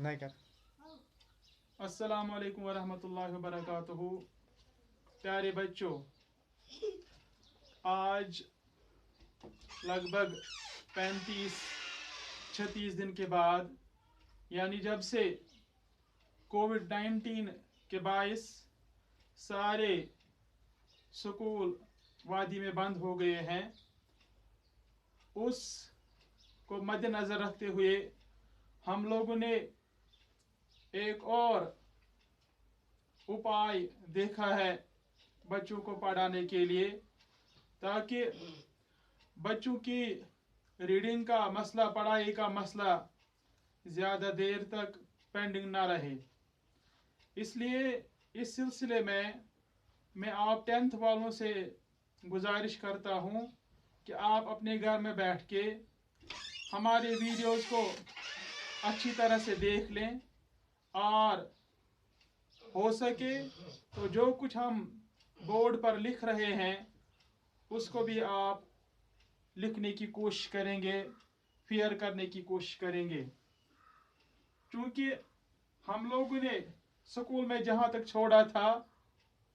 नहीं कर। अस्सलाम वालेकुम वरहमतुल्लाहि वबरकातुहू। प्यारे बच्चों, आज लगभग 35-36 दिन के बाद, यानी जब से कोविड-19 के बायस सारे स्कूल वादी में बंद हो गए हैं, उस को मद्देनज़र रखते हुए हम लोगों ने एक और उपाय देखा है बच्चों को पढ़ाने के लिए, ताकि बच्चों की रीडिंग का मसला, पढ़ाई का मसला ज़्यादा देर तक पेंडिंग ना रहे। इसलिए इस सिलसिले में मैं आप 10th वालों से गुजारिश करता हूँ कि आप अपने घर में बैठ के हमारे वीडियोस को अच्छी तरह से देख लें, और हो सके तो जो कुछ हम बोर्ड पर लिख रहे हैं उसको भी आप लिखने की कोशिश करेंगे, फेयर करने की कोशिश करेंगे। क्योंकि हम लोगों ने स्कूल में जहाँ तक छोड़ा था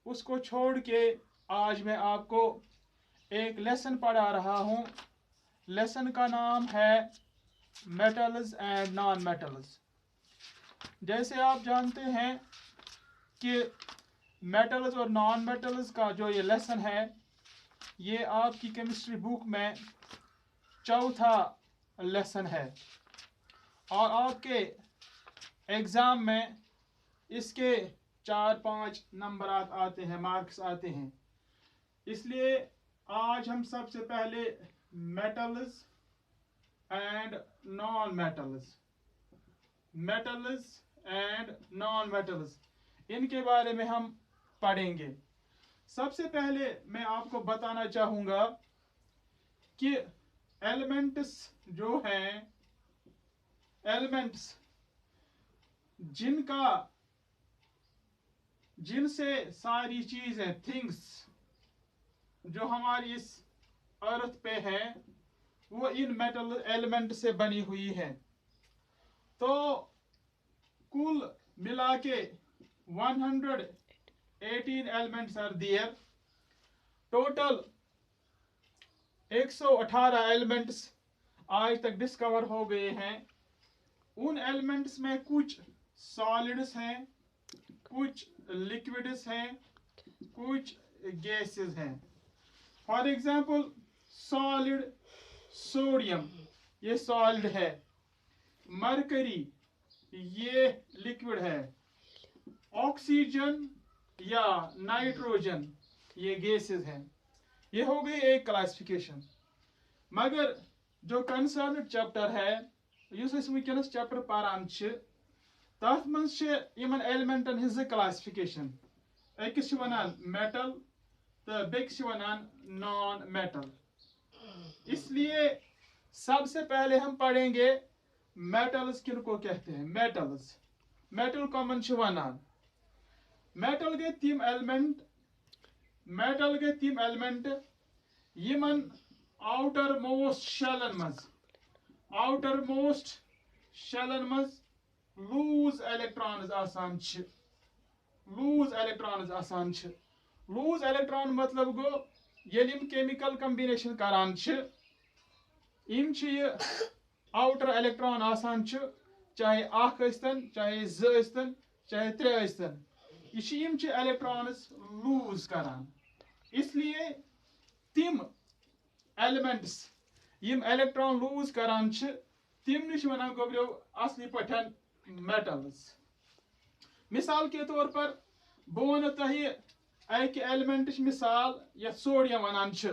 उसको छोड़ के आज मैं आपको एक लेसन पढ़ा रहा हूँ। लेसन का नाम है मेटल्स एंड नॉन मेटल्स। जैसे आप जानते हैं कि मेटल्स और नॉन मेटल्स का जो ये लेसन है, ये आपकी केमिस्ट्री बुक में चौथा लेसन है, और आपके एग्ज़ाम में इसके 4-5 नंबर आते हैं, मार्क्स आते हैं। इसलिए आज हम सबसे पहले metals and non metals, metals and non metals, इनके बारे में हम पढ़ेंगे। सबसे पहले मैं आपको बताना चाहूँगा कि एलिमेंट्स जो हैं, एलिमेंट्स जिनसे सारी चीज़ें, थिंग्स जो हमारी इस अर्थ पे है, वो इन मेटल एलिमेंट से बनी हुई है। तो कुल मिला के 118 elements are there. Total 118 elements आज तक डिस्कवर हो गए हैं। उन एलिमेंट्स में कुछ सॉलिड्स हैं, कुछ लिक्विड्स हैं, कुछ गैसेस हैं। फॉर एग्जांपल सॉलिड, सोडियम ये सॉलिड है, मरकरी ये लिक्विड है, ऑक्सीजन या नाइट्रोजन ये गैसेस हैं। ये हो गई एक क्लासिफिकेशन। मगर जो कंसर्न चैप्टर है, युस अस वुनकस चैप्टर पारान छ, तथ मज यमन एलिमेंटन हिज क्लासिफिकेशन। अकिस वनान मेटल तो बेकिस वनान नॉन मेटल। इसलिए सबसे पहले हम पढ़ेंगे मेटल्स किनको कहते हैं। मेटल्स, मेटल कॉमन वनान, मेटल गए तीन एलिमेंट, मेटल गए तीन एलिमेंट यमन आउटर मोस्ट शेलन मज, आउटर मोस्ट शेलन मज लूज इलेक्ट्रॉन्स आसान छ, लूज इलेक्ट्रॉन्स आसान छ। लूज इलेक्ट्रॉन मतलब गो येलिम केमिकल कॉम्बिनेशन करान छ, इम छ ये आउटर इलेक्ट्रॉन आसान छ, चाहे आख अस्तन, चाहे ज अस्तन, चाहे त्रे अस्तन, ये इलेक्ट्रॉन्स लूज करान। इसलिए तिम एलिमेंट्स यम इलेक्ट्रॉन लूज करान छ, तिम निश वनान गोब्रियो असली पठन मेटल्स। मिसाल के तौर पर बो वन तह अक एलिमेंट मिसाल या सोडियम वनान छ,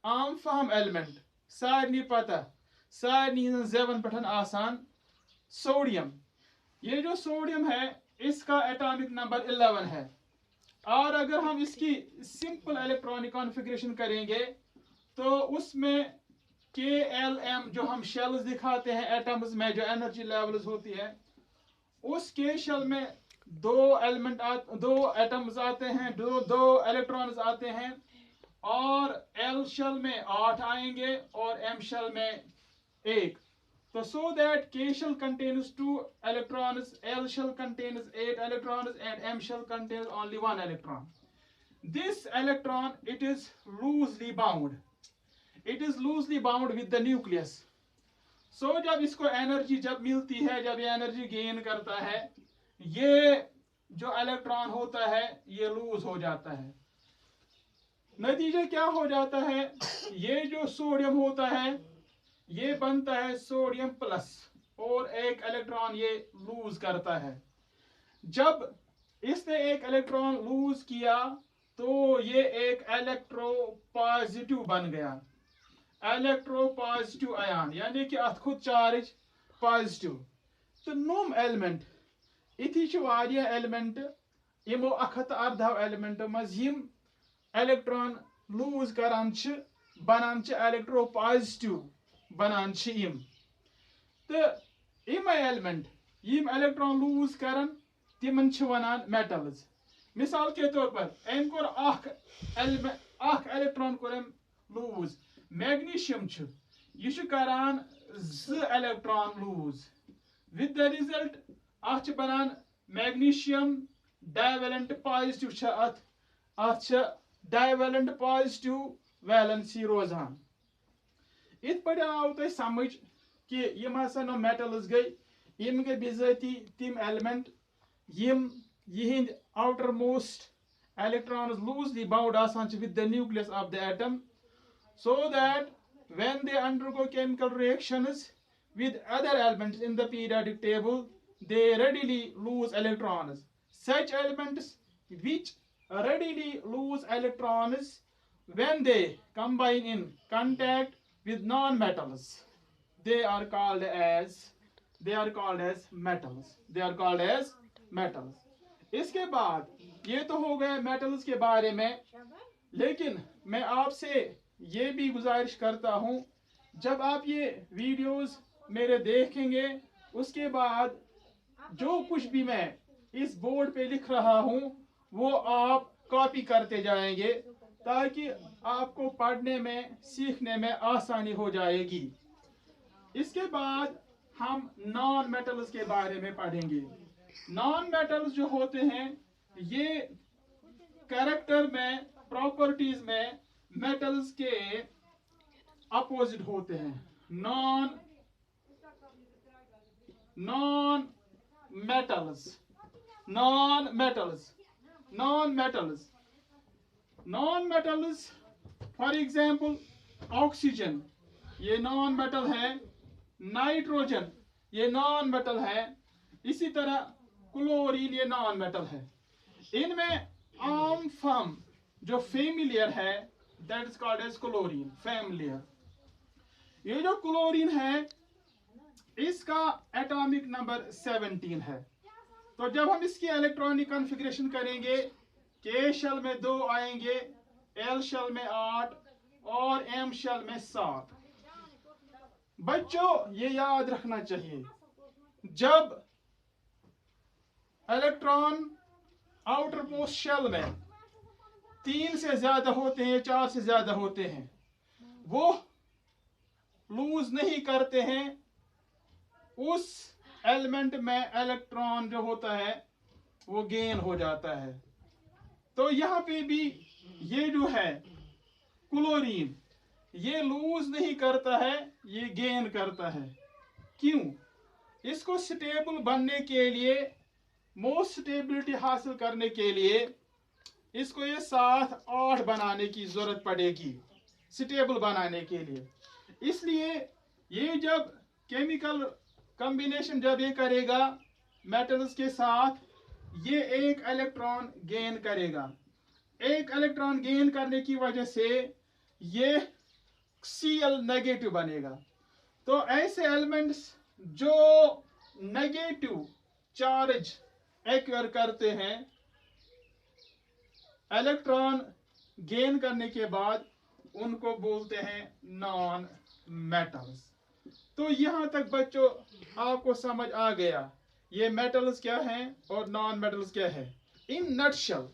आम फहम एलिमेंट, सारनी पता, सारनी जेवन पठन आसान सोडियम। ये जो सोडियम है इसका एटॉमिक नंबर 11 है, और अगर हम इसकी सिंपल इलेक्ट्रॉनिक कॉन्फ़िगरेशन करेंगे तो उसमें KLM जो हम शेल्स दिखाते हैं एटम्स में, जो एनर्जी लेवल्स होती है, उस K शेल में दो एटम्स आते हैं, दो इलेक्ट्रॉन्स आते हैं, और L शेल में 8 आएंगे और M शेल में 1। तो so that K shell contains 2 electrons, L shell contains 8 electrons, and M shell contains only 1 electron. This electron, it is loosely bound. It is loosely bound with the nucleus. So जब इसको energy जब मिलती है, जब ये energy gain करता है, ये जो इलेक्ट्रॉन होता है ये लूज हो जाता है। नतीजा क्या हो जाता है, ये जो सोडियम होता है ये बनता है सोडियम प्लस और एक इलेक्ट्रॉन ये लूज करता है। जब इसने एक इलेक्ट्रॉन लूज किया तो ये एक इलेक्ट्रोपॉजिटिव बन गया, इलेक्ट्रोपॉजिटिव आयन, यानी कि अथ खुद चार्ज पॉजिटिव। तो नोम एलिमेंट इथी एलिमेंट इमो 118 एलिमेंट मज इलेक्ट्रॉन लूज करान बनान इलेक्ट्रोपॉजिटिव बनान इम। तो इम एलिमेंट यम इलेक्ट्रॉन लूज करन तिमन वनान मेटल्स। मिसाल के तौर पर एम कोर अख इलेक्ट्रॉन कोर लूज, मैग्नीशियम यह करान 2 electron lose, with the result अथ बनान मैग्नीशियम डाइवेलेंट पॉजिटिव, अथ डाइवेलेंट पॉजिटिव वैलेंसी रोजान। इत पे आव तुम समझ कि यम हसा नो मेटल्स गई, यम गई बिजाती तिम एलिमेंट यम यहिंद outermost electrons loosely bound आसान with the nucleus of the atom, so that when they undergo chemical reactions with other elements in the periodic table, they readily lose electrons. Such elements which readily lose electrons when they combine in contact with non-metals, they are called as metals. They are called as metals. इसके बाद ये तो हो गया metals के बारे में, लेकिन मैं आपसे ये भी गुजारिश करता हूँ, जब आप ये वीडियोस मेरे देखेंगे उसके बाद जो कुछ भी मैं इस बोर्ड पे लिख रहा हूँ वो आप कॉपी करते जाएंगे ताकि आपको पढ़ने में सीखने में आसानी हो जाएगी। इसके बाद हम नॉन मेटल्स के बारे में पढ़ेंगे। नॉन मेटल्स जो होते हैं ये कैरेक्टर में, प्रॉपर्टीज में मेटल्स के अपोजिट होते हैं। Non metals for example oxygen ये नॉन मेटल है, नाइट्रोजन ये नॉन मेटल है, इसी तरह क्लोरीन ये नॉन मेटल है। इनमें आम फॉर्म जो फेमिलियर है that is called as chlorine, familiar. ये जो क्लोरीन है इसका एटॉमिक नंबर 17 है। तो जब हम इसकी इलेक्ट्रॉनिक कॉन्फ़िगरेशन करेंगे, के शेल में 2 आएंगे, एल शेल में 8 और एम शेल में 7। बच्चों ये याद रखना चाहिए, जब इलेक्ट्रॉन आउटर मोस्ट शेल में 3 से ज्यादा होते हैं, 4 से ज्यादा होते हैं, वो लूज नहीं करते हैं। उस एलिमेंट में इलेक्ट्रॉन जो होता है वो गेन हो जाता है। तो यहाँ पे भी ये जो है क्लोरीन ये लूज नहीं करता है, ये गेन करता है। क्यों? इसको स्टेबल बनने के लिए, मोस्ट स्टेबिलिटी हासिल करने के लिए इसको ये 7-8 बनाने की जरूरत पड़ेगी स्टेबल बनाने के लिए। इसलिए ये जब केमिकल कॉम्बिनेशन जब ये करेगा मेटल्स के साथ, ये एक इलेक्ट्रॉन गेन करेगा। एक इलेक्ट्रॉन गेन करने की वजह से ये Cl नेगेटिव बनेगा। तो ऐसे एलिमेंट्स जो नेगेटिव चार्ज एक्वायर करते हैं इलेक्ट्रॉन गेन करने के बाद, उनको बोलते हैं नॉन मेटल्स। तो यहां तक बच्चों आपको समझ आ गया ये मेटल्स क्या हैं और नॉन मेटल्स क्या है। इन नटशेल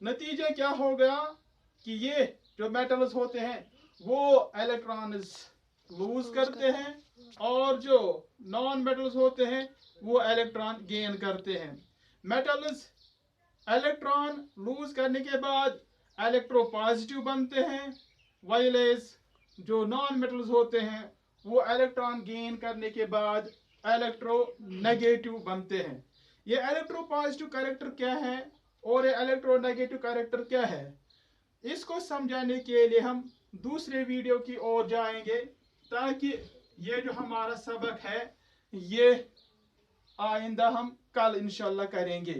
नतीजा क्या हो गया कि ये जो मेटल्स होते हैं वो इलेक्ट्रॉन्स लूज करते हैं और जो नॉन मेटल्स होते हैं वो इलेक्ट्रॉन गेन करते हैं। मेटल्स इलेक्ट्रॉन लूज करने के बाद इलेक्ट्रोपॉजिटिव बनते हैं, वाइलेस जो नॉन मेटल्स होते हैं वो इलेक्ट्रॉन गेन करने के बाद इलेक्ट्रोनेगेटिव बनते हैं। ये इलेक्ट्रोपॉजिटिव कैरेक्टर क्या है और ये इलेक्ट्रोनेगेटिव कैरेक्टर क्या है, इसको समझाने के लिए हम दूसरे वीडियो की ओर जाएंगे, ताकि ये जो हमारा सबक है ये आइंदा हम कल इंशाल्लाह करेंगे।